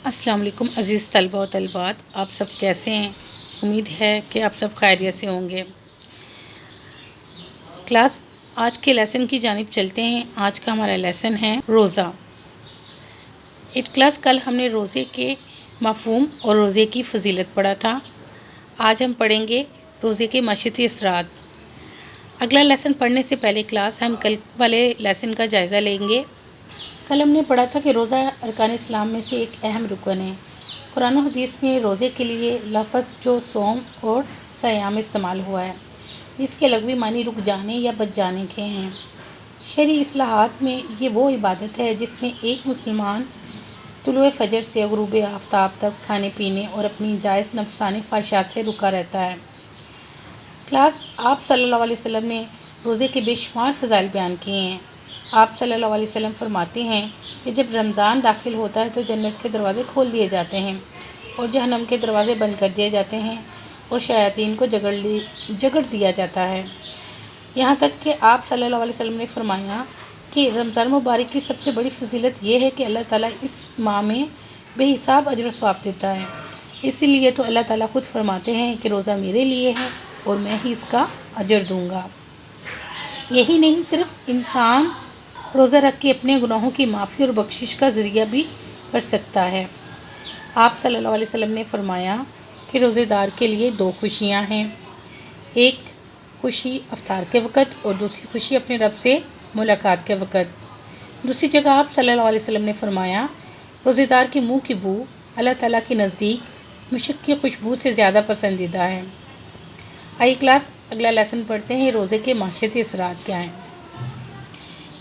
السلام علیکم عزیز طلبہ و طالبات، آپ سب کیسے ہیں؟ امید ہے کہ آپ سب خیریت سے ہوں گے۔ کلاس آج کے لیسن کی جانب چلتے ہیں۔ آج کا ہمارا لیسن ہے روزہ۔ کلاس کل ہم نے روزے کے مفہوم اور روزے کی فضیلت پڑھا تھا۔ آج ہم پڑھیں گے روزے کے معاشرتی اثرات۔ اگلا لیسن پڑھنے سے پہلے کلاس ہم کل والے لیسن کا جائزہ لیں گے۔ کل ہم نے پڑھا تھا کہ روزہ ارکان اسلام میں سے ایک اہم رکن ہے۔ قرآن و حدیث میں روزے کے لیے لفظ جو صوم اور صیام استعمال ہوا ہے، جس کے لغوی معنی رک جانے یا بچ جانے کے ہیں۔ شرعی اصطلاحات میں یہ وہ عبادت ہے جس میں ایک مسلمان طلوع فجر سے غروب آفتاب تک کھانے پینے اور اپنی جائز نفسانی خواہشات سے رکا رہتا ہے۔ کلاس آپ صلی اللہ علیہ وسلم نے روزے کے بے شمار فضائل بیان کیے ہیں۔ آپ صلی اللہ علیہ وسلم فرماتے ہیں کہ جب رمضان داخل ہوتا ہے تو جنت کے دروازے کھول دیے جاتے ہیں اور جہنم کے دروازے بند کر دیے جاتے ہیں اور شیاطین کو جگڑ دیا جاتا ہے۔ یہاں تک کہ آپ صلی اللہ علیہ وسلم نے فرمایا کہ رمضان مبارک کی سب سے بڑی فضیلت یہ ہے کہ اللہ تعالیٰ اس ماہ میں بے حساب اجر و ثواب دیتا ہے۔ اسی لیے تو اللہ تعالیٰ خود فرماتے ہیں کہ روزہ میرے لیے ہے اور میں ہی اس کا اجر دوں گا۔ یہی نہیں، صرف انسان روزہ رکھ کے اپنے گناہوں کی معافی اور بخشش کا ذریعہ بھی کر سکتا ہے۔ آپ صلی اللہ علیہ وسلم نے فرمایا کہ روزے دار کے لیے دو خوشیاں ہیں، ایک خوشی افطار کے وقت اور دوسری خوشی اپنے رب سے ملاقات کے وقت۔ دوسری جگہ آپ صلی اللہ علیہ وسلم نے فرمایا روزے دار کے منہ کی بو اللہ تعالیٰ کے نزدیک مشک کی خوشبو سے زیادہ پسندیدہ ہے۔ آئیے کلاس اگلا لیسن پڑھتے ہیں، روزے کے معاشرتی اثرات کیا ہیں۔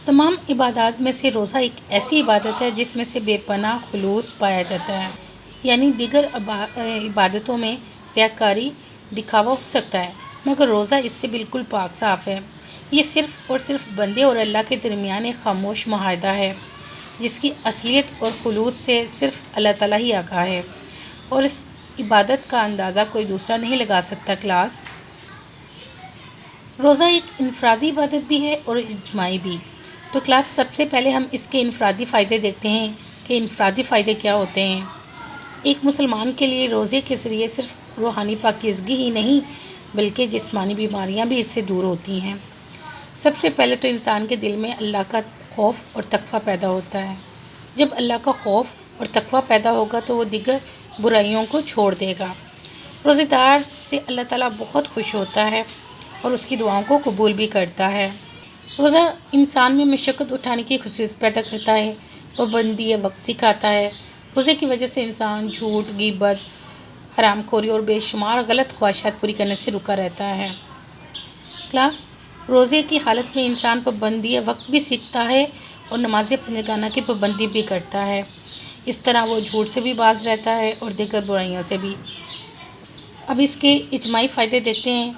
تمام عبادات میں سے روزہ ایک ایسی عبادت ہے جس میں سے بے پناہ خلوص پایا جاتا ہے، یعنی دیگر عبادتوں میں ریاکاری دکھاوا ہو سکتا ہے، مگر روزہ اس سے بالکل پاک صاف ہے۔ یہ صرف اور صرف بندے اور اللہ کے درمیان ایک خاموش معاہدہ ہے جس کی اصلیت اور خلوص سے صرف اللہ تعالیٰ ہی آگاہ ہے، اور اس عبادت کا اندازہ کوئی دوسرا نہیں لگا سکتا۔ کلاس روزہ ایک انفرادی عبادت بھی ہے اور اجتماعی بھی۔ تو کلاس سب سے پہلے ہم اس کے انفرادی فائدے دیکھتے ہیں کہ انفرادی فائدے کیا ہوتے ہیں۔ ایک مسلمان کے لیے روزے کے ذریعے صرف روحانی پاکیزگی ہی نہیں بلکہ جسمانی بیماریاں بھی اس سے دور ہوتی ہیں۔ سب سے پہلے تو انسان کے دل میں اللہ کا خوف اور تقویٰ پیدا ہوتا ہے۔ جب اللہ کا خوف اور تقویٰ پیدا ہوگا تو وہ دیگر برائیوں کو چھوڑ دے گا۔ روزے دار سے اللہ تعالیٰ بہت خوش ہوتا ہے اور اس کی دعاؤں کو قبول بھی کرتا ہے۔ روزہ انسان میں مشقت اٹھانے کی خصوصیت پیدا کرتا ہے، پابندی وقت سکھاتا ہے۔ روزے کی وجہ سے انسان جھوٹ، غیبت، حرام خوری اور بے شمار غلط خواہشات پوری کرنے سے رکا رہتا ہے۔ کلاس روزے کی حالت میں انسان پابندی وقت بھی سیکھتا ہے اور نماز پنجگانہ کی پابندی بھی کرتا ہے۔ اس طرح وہ جھوٹ سے بھی باز رہتا ہے اور دیگر برائیوں سے بھی۔ اب اس کے اجتماعی فائدے دیکھتے ہیں۔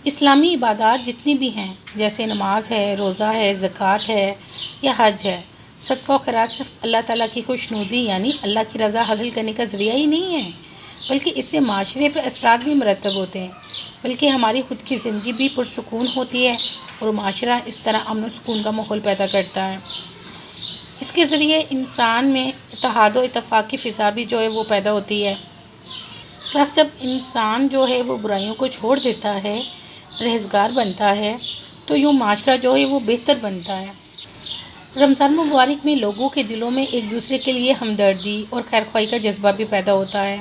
اسلامی عبادات جتنی بھی ہیں، جیسے نماز ہے، روزہ ہے، زکوٰۃ ہے یا حج ہے، صدقہ و خیرات صرف اللہ تعالیٰ کی خوشنودی یعنی اللہ کی رضا حاصل کرنے کا ذریعہ ہی نہیں ہے، بلکہ اس سے معاشرے پہ اثرات بھی مرتب ہوتے ہیں، بلکہ ہماری خود کی زندگی بھی پرسکون ہوتی ہے اور معاشرہ اس طرح امن و سکون کا ماحول پیدا کرتا ہے۔ اس کے ذریعے انسان میں اتحاد و اتفاق کی فضا بھی جو ہے وہ پیدا ہوتی ہے۔ بس جب انسان جو ہے وہ برائیوں کو چھوڑ دیتا ہے، رہزگار بنتا ہے، تو یوں معاشرہ جو ہے وہ بہتر بنتا ہے۔ رمضان مبارک میں لوگوں کے دلوں میں ایک دوسرے کے لیے ہمدردی اور خیرخواہی کا جذبہ بھی پیدا ہوتا ہے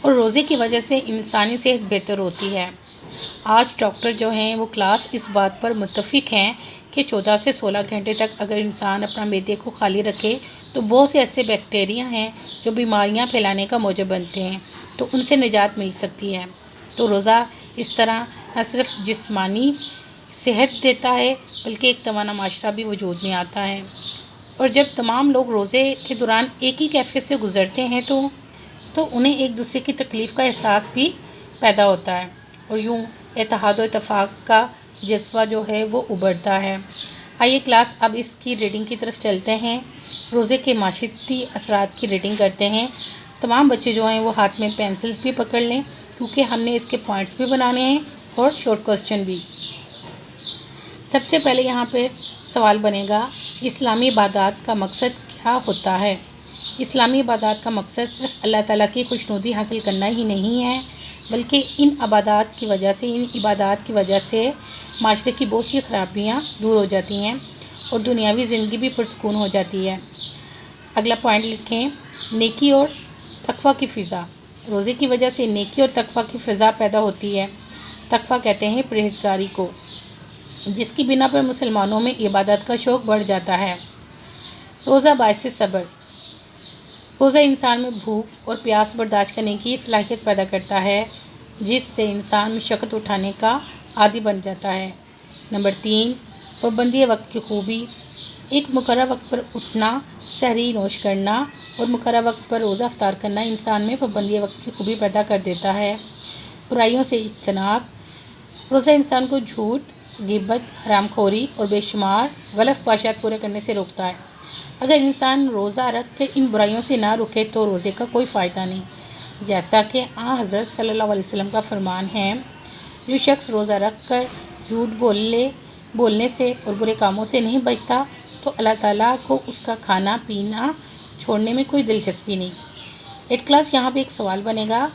اور روزے کی وجہ سے انسانی صحت بہتر ہوتی ہے۔ آج ڈاکٹر جو ہیں وہ کلاس اس بات پر متفق ہیں کہ 14 سے 16 گھنٹے تک اگر انسان اپنا معدے کو خالی رکھے تو بہت سے ایسے بیکٹیریا ہیں جو بیماریاں پھیلانے کا موجب بنتے ہیں، تو ان سے نجات مل سکتی ہے۔ تو روزہ اس طرح نہ صرف جسمانی صحت دیتا ہے بلکہ ایک توانا معاشرہ بھی وجود میں آتا ہے، اور جب تمام لوگ روزے کے دوران ایک ہی کیفیت سے گزرتے ہیں تو انہیں ایک دوسرے کی تکلیف کا احساس بھی پیدا ہوتا ہے اور یوں اتحاد و اتفاق کا جذبہ جو ہے وہ ابھرتا ہے۔ آئیے کلاس اب اس کی ریڈنگ کی طرف چلتے ہیں۔ روزے کے معاشرتی اثرات کی ریڈنگ کرتے ہیں۔ تمام بچے جو ہیں وہ ہاتھ میں پینسلز بھی پکڑ لیں کیونکہ ہم نے اس کے پوائنٹس بھی بنانے ہیں اور شارٹ کوسچن بھی۔ سب سے پہلے یہاں پہ سوال بنے گا، اسلامی عبادات کا مقصد کیا ہوتا ہے؟ اسلامی عبادات کا مقصد صرف اللہ تعالیٰ کی خوشنودی حاصل کرنا ہی نہیں ہے، بلکہ ان عبادات کی وجہ سے معاشرے کی بہت سی خرابیاں دور ہو جاتی ہیں اور دنیاوی زندگی بھی پرسکون ہو جاتی ہے۔ اگلا پوائنٹ لکھیں، نیکی اور تقویٰ کی فضا۔ روزے کی وجہ سے نیکی اور تقویٰ کی فضا پیدا ہوتی ہے۔ تقویٰ کہتے ہیں پرہیزگاری کو، جس کی بنا پر مسلمانوں میں عبادت کا شوق بڑھ جاتا ہے۔ روزہ باعث صبر۔ روزہ انسان میں بھوک اور پیاس برداشت کرنے کی صلاحیت پیدا کرتا ہے، جس سے انسان مشقت اٹھانے کا عادی بن جاتا ہے۔ نمبر 3، پابندی وقت کی خوبی۔ ایک مقررہ وقت پر اٹھنا، سحری نوش کرنا اور مقررہ وقت پر روزہ افطار کرنا انسان میں پابندی وقت کی خوبی پیدا کر دیتا ہے۔ برائیوں سے اجتناب۔ روزہ انسان کو جھوٹ، غیبت، حرام خوری اور بے شمار غلط خواہشات پورے کرنے سے روکتا ہے۔ اگر انسان روزہ رکھ کر ان برائیوں سے نہ رکے تو روزے کا کوئی فائدہ نہیں، جیسا کہ حضرت صلی اللہ علیہ وسلم کا فرمان ہے، جو شخص روزہ رکھ کر جھوٹ بولنے سے اور برے کاموں سے نہیں بچتا تو اللہ تعالیٰ کو اس کا کھانا پینا چھوڑنے میں کوئی دلچسپی نہیں۔ 8 کلاس یہاں پہ ایک سوال بنے گا،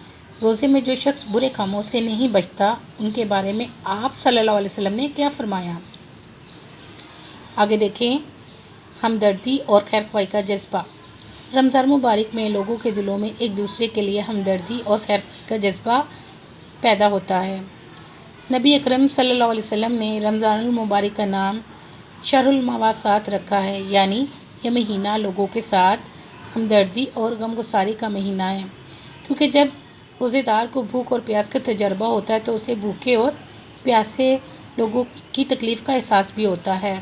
روزے میں جو شخص برے کاموں سے نہیں بچتا ان کے بارے میں آپ صلی اللہ علیہ وسلم نے کیا فرمایا؟ آگے دیکھیں، ہمدردی اور خیر خواہی کا جذبہ۔ رمضان مبارک میں لوگوں کے دلوں میں ایک دوسرے کے لیے ہمدردی اور خیر خواہی کا جذبہ پیدا ہوتا ہے۔ نبی اکرم صلی اللہ علیہ وسلم نے رمضان المبارک کا نام شہر المواسات رکھا ہے، یعنی یہ مہینہ لوگوں کے ساتھ ہمدردی اور غمگساری کا مہینہ ہے، کیونکہ جب روزے دار کو بھوک اور پیاس کا تجربہ ہوتا ہے تو اسے بھوکے اور پیاسے لوگوں کی تکلیف کا احساس بھی ہوتا ہے۔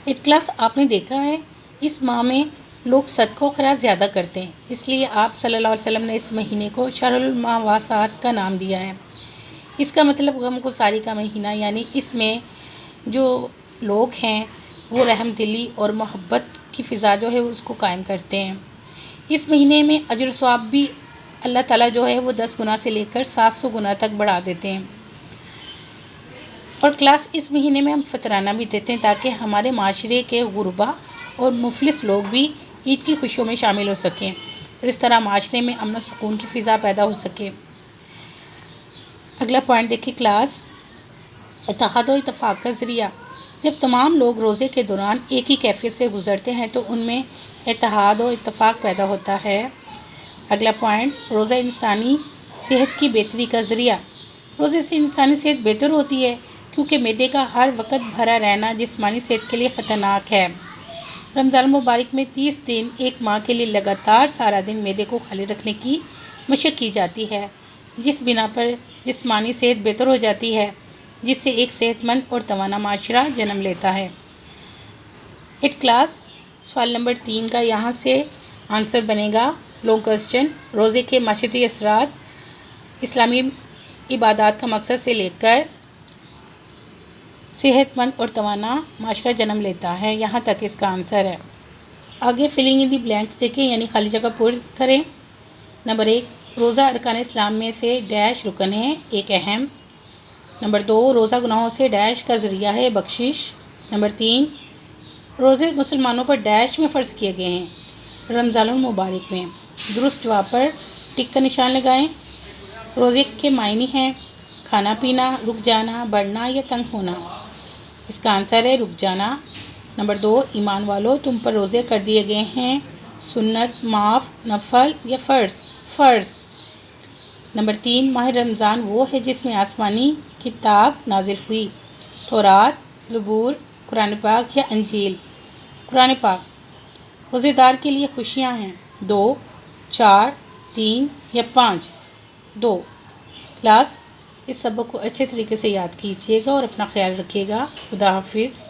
8 کلاس آپ نے دیکھا ہے، اس ماہ میں لوگ صدقہ و خیرات زیادہ کرتے ہیں، اس لیے آپ صلی اللہ علیہ وسلم نے اس مہینے کو شہر المواسات کا نام دیا ہے۔ اس کا مطلب غمگساری کا مہینہ، یعنی اس میں جو لوگ ہیں وہ رحم دلی اور محبت کی فضا جو ہے اس کو قائم کرتے ہیں۔ اس مہینے میں اجر و ثواب بھی اللہ تعالیٰ جو ہے وہ 10 گنا سے لے کر 700 گنا تک بڑھا دیتے ہیں۔ اور کلاس اس مہینے میں ہم فطرانہ بھی دیتے ہیں تاکہ ہمارے معاشرے کے غربا اور مفلس لوگ بھی عید کی خوشیوں میں شامل ہو سکیں اور اس طرح معاشرے میں امن و سکون کی فضا پیدا ہو سکے۔ اگلا پوائنٹ دیکھیں کلاس، اتحاد و اتفاق کا ذریعہ۔ جب تمام لوگ روزے کے دوران ایک ہی کیفیت سے گزرتے ہیں تو ان میں اتحاد و اتفاق پیدا ہوتا ہے۔ اگلا پوائنٹ، روزہ انسانی صحت کی بہتری کا ذریعہ۔ روزے سے انسانی صحت بہتر ہوتی ہے کیونکہ معدے کا ہر وقت بھرا رہنا جسمانی صحت کے لیے خطرناک ہے۔ رمضان مبارک میں 30 دن ایک ماہ کے لیے لگاتار سارا دن معدے کو خالی رکھنے کی مشق کی جاتی ہے، جس بنا پر جسمانی صحت بہتر ہو جاتی ہے، جس سے ایک صحت مند اور توانا معاشرہ جنم لیتا ہے۔ 8 کلاس، سوال نمبر 3 کا یہاں سے آنسر بنے گا لانگ کوسچن، روزے کے معاشرتی اثرات اسلامی عبادات کا مقصد سے لے کر صحت مند اور توانا معاشرہ جنم لیتا ہے، یہاں تک اس کا آنسر ہے۔ آگے فلنگ ان دی بلینکس دیکھیں، یعنی خالی جگہ پور کریں۔ نمبر 1، روزہ ارکان اسلام میں سے ڈیش رکن ہے، ایک اہم۔ نمبر 2، روزہ گناہوں سے ڈیش کا ذریعہ ہے، بخشش۔ نمبر 3، روزے مسلمانوں پر ڈیش میں فرض کیے گئے ہیں، رمضان المبارک میں۔ درست جواب پر ٹک کا نشان لگائیں۔ روزے کے معنی ہیں کھانا پینا، رک جانا، بڑھنا یا تنگ ہونا۔ اس کا آنسر ہے رک جانا۔ نمبر 2، ایمان والو تم پر روزے کر دیے گئے ہیں، سنت، معاف، نفل یا فرض۔ نمبر 3، ماہ رمضان وہ ہے جس میں آسمانی کتاب نازل ہوئی، تورات، زبور، قرآن پاک یا انجیل۔ قرآن پاک۔ روزے دار کے لیے خوشیاں ہیں، 2، 4، 3 یا 5۔ 2۔ کلاس، اس سبق کو اچھے طریقے سے یاد کیجیے گا اور اپنا خیال رکھیے گا۔ خدا حافظ۔